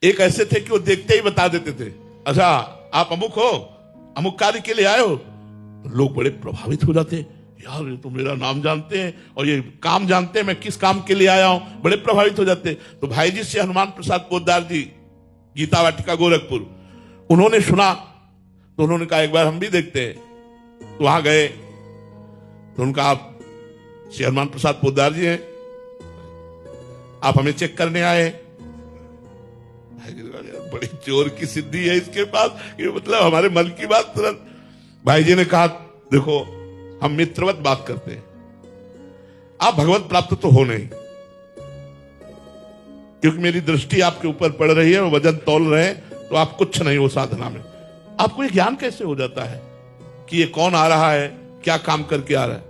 एक ऐसे थे कि वो देखते ही बता देते थे, अच्छा आप अमुक हो, अमुक कार्य के लिए आए हो। लोग बड़े प्रभावित हो जाते, यार ये तो मेरा नाम जानते हैं और ये काम जानते हैं, मैं किस काम के लिए आया हूं, बड़े प्रभावित हो जाते। तो भाई जी से हनुमान प्रसाद पोद्दार जी, गीता वाटिका गोरखपुर, उन्होंने सुना तो उन्होंने कहा एक बार हम भी देखते हैं। तो वहां गए तो उनका, आप श्री हनुमान प्रसाद पोद्दार जी हैं, आप हमें चेक करने आए। बड़ी जोर की सिद्धि है इसके पास, ये मतलब हमारे मन की बात तुरंत। भाई जी ने कहा देखो हम मित्रवत बात करते हैं, आप भगवत प्राप्त तो हो नहीं, क्योंकि मेरी दृष्टि आपके ऊपर पड़ रही है, वजन तौल रहे हैं, तो आप कुछ नहीं हो साधना में। आपको ये ज्ञान कैसे हो जाता है कि ये कौन आ रहा है, क्या काम करके आ रहा है?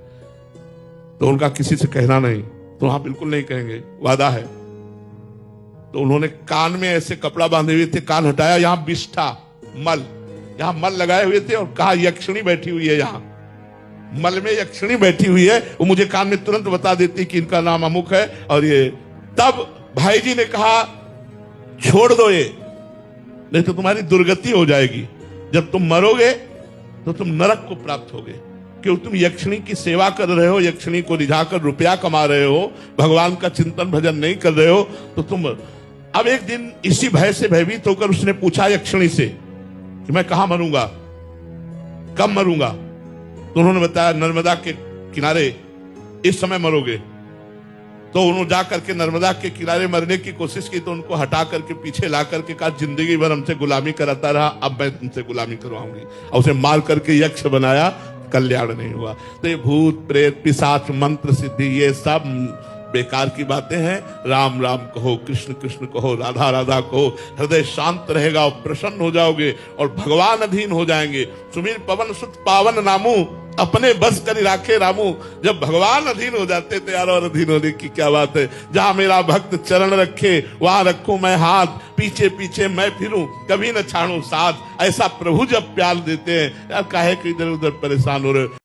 तो उनका किसी से कहना नहीं। तो हाँ बिल्कुल नहीं कहेंगे, वादा है। तो उन्होंने कान में ऐसे कपड़ा बांधे हुए थे, कान हटाया, यहां बिष्ठा मल, यहां मल लगाए हुए थे, और कहा यक्षिणी बैठी हुई है, यहां मल में यक्षिणी बैठी हुई है, वो मुझे कान में तुरंत बता देती कि इनका नाम अमुक है। और ये तब भाई जी ने कहा छोड़ दो ये, नहीं तो तुम्हारी दुर्गति हो जाएगी, जब तुम मरोगे तो तुम नरक को प्राप्त होगे, क्योंकि तुम यक्षिणी की सेवा कर रहे हो, यक्षिणी को रिझाकर रुपया कमा रहे हो, भगवान का चिंतन भजन नहीं कर रहे हो, तो तुम। अब एक दिन इसी भय से भयभीत होकर उसने पूछा यक्षिणी से कि मैं कहां मरूंगा, कब मरूंगा? तो उन्होंने बताया नर्मदा के किनारे इस समय मरोगे। तो उन्होंने जाकर के नर्मदा के किनारे मरने की कोशिश की, तो उनको हटा करके पीछे ला करके कहा जिंदगी भर हमसे गुलामी कराता रहा, अब मैं तुमसे गुलामी करवाऊंगी, और उसे मार करके यक्ष बनाया, कल्याण नहीं हुआ। तो ये भूत प्रेत पिशाच मंत्र सिद्धि ये सब बेकार की बातें हैं। राम राम कहो, कृष्ण कृष्ण कहो, राधा राधा कहो, हृदय शांत रहेगा और प्रसन्न हो जाओगे और भगवान अधीन हो जाएंगे। सुमीर पवन सुत पावन नामू, अपने बस करी राखे रामू। जब भगवान अधीन हो जाते थे यार, और अधीन होने की क्या बात है। जहां मेरा भक्त चरण रखे वहां रखूं मैं हाथ, पीछे पीछे मैं फिरूं कभी न छाड़ू साथ। ऐसा प्रभु जब प्यार देते हैं यार, काहे कि इधर उधर परेशान हो रहे हो।